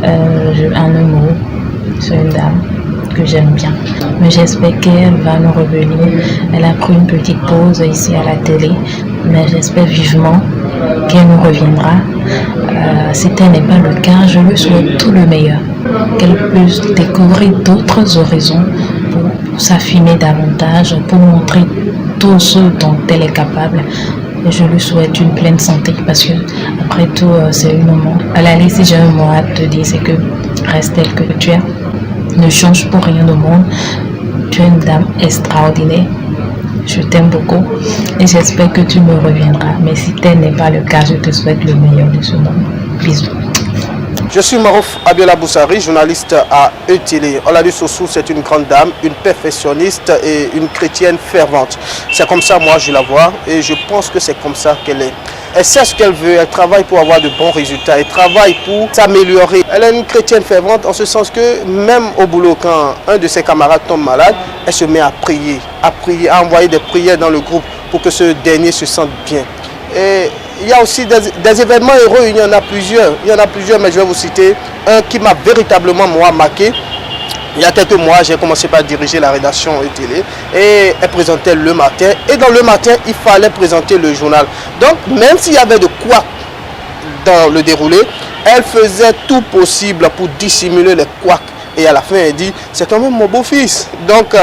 En un mot, c'est une dame que j'aime bien. Mais j'espère qu'elle va nous revenir. Elle a pris une petite pause ici à la télé, mais j'espère vivement qu'elle nous reviendra. Si tel n'est pas le cas, je lui souhaite tout le meilleur. Qu'elle puisse découvrir d'autres horizons pour s'affiner davantage, pour montrer tout ce dont elle est capable. Et je lui souhaite une pleine santé parce que, après tout, c'est une maman. Olali, si j'ai un mot à te dire, c'est que reste tel que tu es. Ne change pour rien au monde. Tu es une dame extraordinaire. Je t'aime beaucoup et j'espère que tu me reviendras. Mais si tel n'est pas le cas, je te souhaite le meilleur de ce monde. Bisous. Je suis Marouf Abiola Boussari, journaliste à E-Télé. Olali Sossou, c'est une grande dame, une perfectionniste et une chrétienne fervente. C'est comme ça, moi, je la vois et je pense que c'est comme ça qu'elle est. Elle sait ce qu'elle veut, elle travaille pour avoir de bons résultats, elle travaille pour s'améliorer. Elle est une chrétienne fervente en ce sens que même au boulot, quand un de ses camarades tombe malade, elle se met à prier, à envoyer des prières dans le groupe pour que ce dernier se sente bien. Et il y a aussi des événements heureux, il y en a plusieurs, mais je vais vous citer un qui m'a véritablement moi marqué. Il y a quelques mois, j'ai commencé par diriger la rédaction E-Télé et elle présentait Le Matin. Et dans Le Matin, il fallait présenter le journal. Donc, même s'il y avait de quoi dans le déroulé, elle faisait tout possible pour dissimuler les couacs. Et à la fin, elle dit, c'est quand même mon beau-fils. Donc,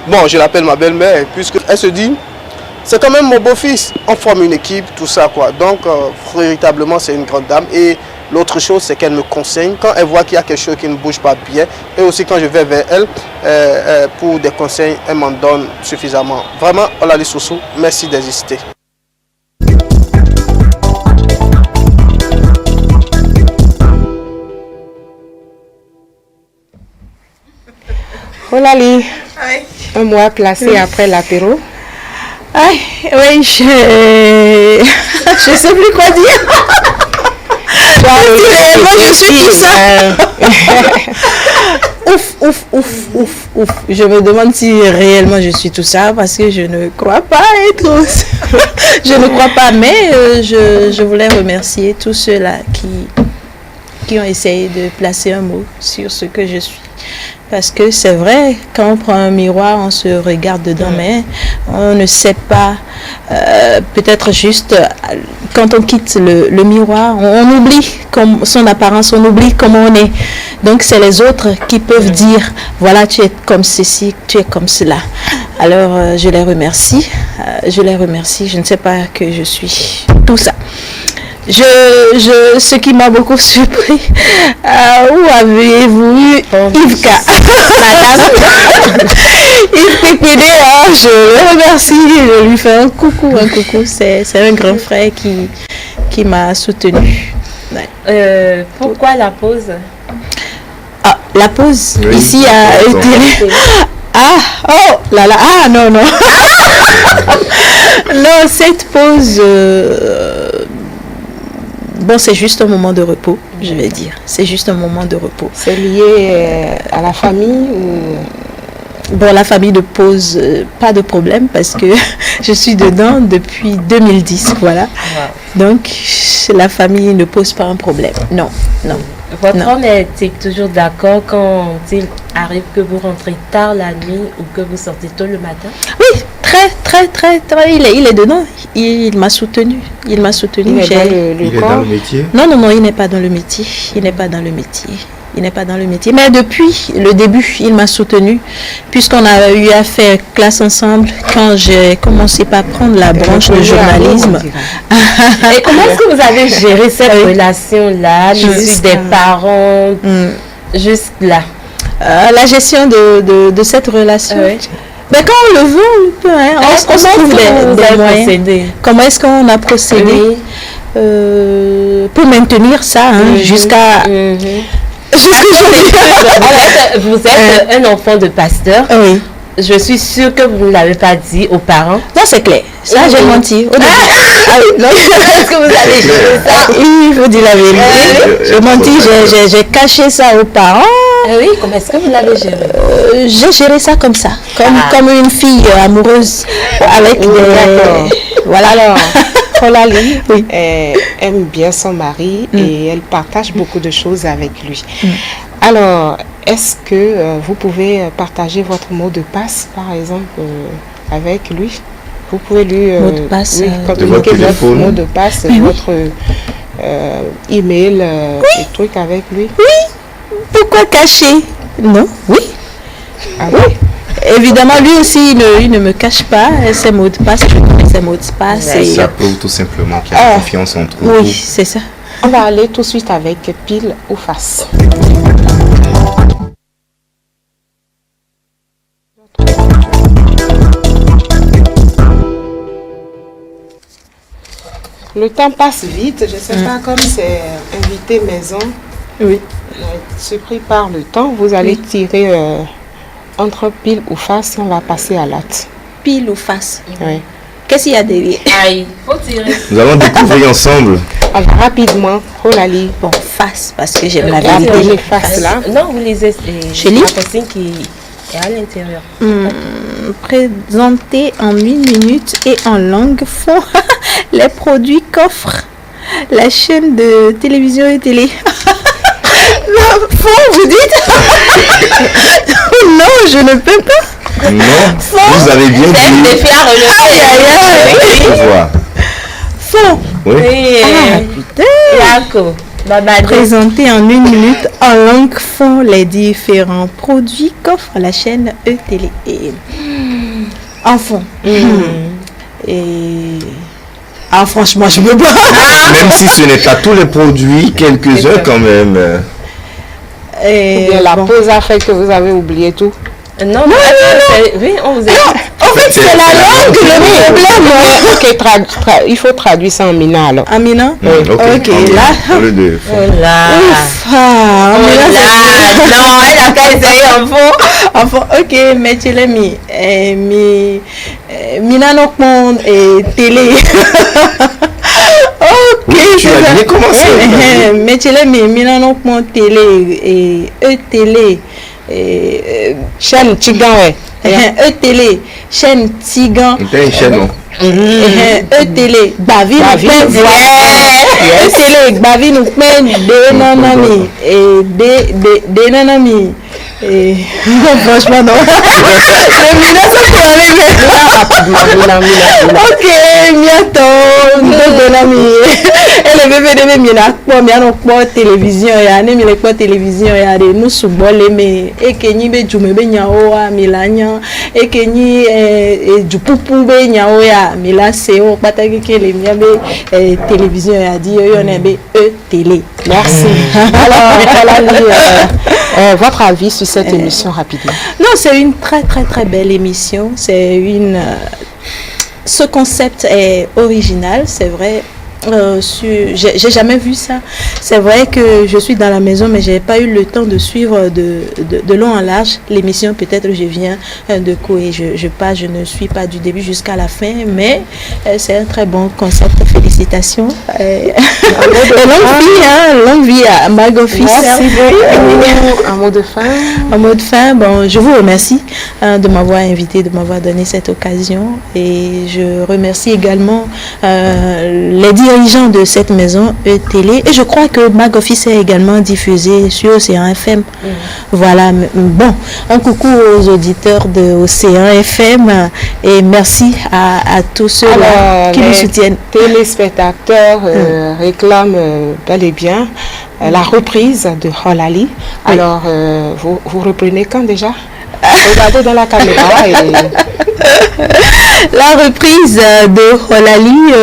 bon, je l'appelle ma belle-mère, puisqu'elle se dit, c'est quand même mon beau-fils. On forme une équipe, tout ça, quoi. Donc, véritablement, c'est une grande dame. Et l'autre chose, c'est qu'elle me conseille quand elle voit qu'il y a quelque chose qui ne bouge pas bien. Et aussi, quand je vais vers elle pour des conseils, elle m'en donne suffisamment. Vraiment, Olali Sossou, merci d'exister. Olali, un mois placé après l'apéro. Oui, je sais plus quoi dire. Moi, je suis tout ça. Ouf. Je me demande si réellement je suis tout ça parce que je ne crois pas être. Je ne crois pas, mais je voulais remercier tous ceux-là qui ont essayé de placer un mot sur ce que je suis. Parce que c'est vrai, quand on prend un miroir, on se regarde dedans, mais on ne sait pas, peut-être juste, quand on quitte le miroir, on oublie son apparence, on oublie comment on est. Donc c'est les autres qui peuvent dire, voilà, tu es comme ceci, tu es comme cela. Alors je les remercie, je ne sais pas que je suis tout ça. Ce qui m'a beaucoup surpris, où avez-vous eu Yves-Ka? Yves PPD, je le remercie, je lui fais un coucou. C'est un grand frère qui m'a soutenu. Ouais. Pourquoi la pause? La pause, oui, ici à ETL. Non. Non, cette pause, c'est juste un moment de repos, je vais dire. C'est juste un moment de repos. C'est lié à la famille ou... Bon, la famille ne pose pas de problème parce que je suis dedans depuis 2010, voilà. Wow. Donc, la famille ne pose pas un problème. Non. Votre homme est toujours d'accord quand il arrive que vous rentrez tard la nuit ou que vous sortez tôt le matin? Oui, très. Il est dedans. Il m'a soutenu. Il est dans le métier? Non, il n'est pas dans le métier. Mais depuis le début, il m'a soutenu, puisqu'on a eu à faire classe ensemble quand j'ai commencé par prendre la branche de journalisme. Et comment est-ce que vous avez géré cette relation-là, juste des parents, juste là? La gestion de cette relation. Mais quand on le veut, on le peut. On se trouve des moyens. Comment est-ce qu'on a procédé pour maintenir ça jusqu'à... Vous êtes un enfant de pasteur. Oui. Je suis sûre que vous ne l'avez pas dit aux parents. Non, c'est clair. Ça, j'ai menti. Est-ce que vous avez géré ça? Il faut dire la vérité. J'ai menti, j'ai caché ça aux parents. Oui, comment est-ce que vous l'avez géré? J'ai géré ça comme ça, comme une fille amoureuse avec des... Voilà. Alors, Rolali aime bien son mari et elle partage beaucoup de choses avec lui. Alors, est-ce que vous pouvez partager votre mot de passe, par exemple, avec lui? Vous pouvez lui communiquer votre mot de passe, votre email, des trucs avec lui? Oui. Pourquoi cacher? Non. Oui. Ah oui. Évidemment, lui aussi, il ne me cache pas ses mots de passe. Je connais ses mots de passe. Ça prouve tout simplement qu'il y a confiance entre vous. Oui, c'est ça. On va aller tout de suite avec pile ou face. Le temps passe vite, je ne sais pas, comme c'est invité maison. Oui. Surpris par le temps, vous allez tirer entre pile ou face, on va passer à l'acte. Pile ou face? Oui. Qu'est-ce qu'il y a derrière? Aïe, faut tirer. Nous allons découvrir ensemble. Alors, rapidement, Rolali. Bon, face, parce que j'aime la vérité. Face là. Non, vous lisez la consigne qui est à l'intérieur. Présenter en 1 minute et en langue font les produits qu'offre la chaîne de télévision et télé. Fond, vous dites? Non, je ne peux pas. Non, vous avez bien dit. C'est défi à relever. Fond. Oui. Putain. Présenter en 1 minute en langue font les différents produits qu'offre la chaîne E-Télé. En fond. Franchement, je veux pas. Même si ce n'est pas tous les produits, quelques-uns quand même. La pause a fait que vous avez oublié tout. Non. Oui, on vous a dit. En fait, c'est la langue le problème. Ok, il faut traduire ça en mina alors. En mina? Oui. Ok, là. Non, elle a qu'à essayer en fond. Ok, mais tu l'as mis. Mina non et télé. Ok, tu as bien commencé. Mais tu l'as mis. Mina non télé et E-Télé. Chaîne Tigan, E-Télé, chaîne Tigan. E-Télé, Bavi E-Télé, Bavi nous peine des nanami et des nanami. Franchement, non. Le mina, ça peut arriver. Ok, bientôt. ele bebe de mi na kpo mi ano kpo télévision ya ne mi le kpo télévision ya de nu sugbole me ekenyi be jume be nyawo a mi la nya ekenyi jupupu be nyawo ya mi la se o pataki ke le mi be télévision ya di yo ne be télé. Merci. Alors, votre avis sur cette émission rapidement? Non, c'est une très très très belle émission. C'est une ce concept est original, c'est vrai. J'ai jamais vu ça. C'est vrai que je suis dans la maison, mais j'ai pas eu le temps de suivre de long en large l'émission. Peut-être je viens de coup et je ne suis pas du début jusqu'à la fin, mais c'est un très bon concept. Félicitations. Longue vie à Magofis. Merci beaucoup. Un mot de fin. Un mot de fin. Bon, je vous remercie de m'avoir invité, de m'avoir donné cette occasion, et je remercie également les dirigeants de cette maison télé, et je crois que Magofis est également diffusé sur Océan FM. Voilà, bon, un coucou aux auditeurs de Océan FM, et merci à tous ceux qui nous soutiennent. Téléspectateurs réclament bel et bien la reprise de Holali. Alors, vous reprenez quand déjà? Regardez dans la caméra. La reprise de Holali,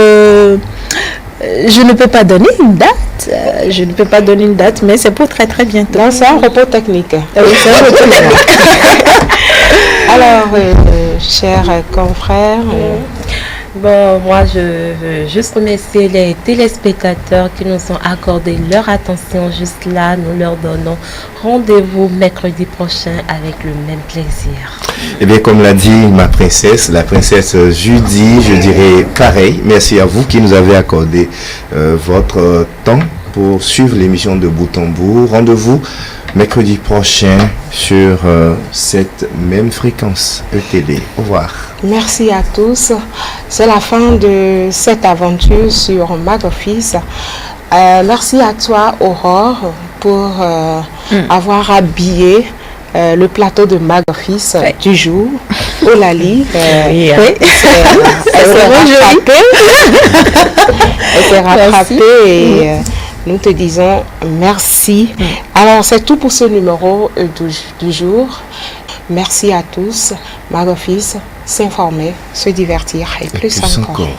je ne peux pas donner une date. Je ne peux pas donner une date, mais c'est pour très très bientôt. Non, c'est un repos technique. Oui, c'est un repos technique. Alors, chers confrères, bon, moi je veux juste remercier les téléspectateurs qui nous ont accordé leur attention juste là. Nous leur donnons rendez-vous mercredi prochain avec le même plaisir. Eh bien, comme l'a dit ma princesse, la princesse Judy, je dirais pareil. Merci à vous qui nous avez accordé votre temps pour suivre l'émission de Bout en Bout. Rendez-vous mercredi prochain sur cette même fréquence ETD. Au revoir. Merci à tous. C'est la fin de cette aventure sur Magofis. Merci à toi, Aurore, pour avoir habillé le plateau de Magofis du jour. Olali, elle s'est rattrapée et nous te disons merci. Alors, c'est tout pour ce numéro du jour. Merci à tous. Magofis, s'informer, se divertir et plus encore.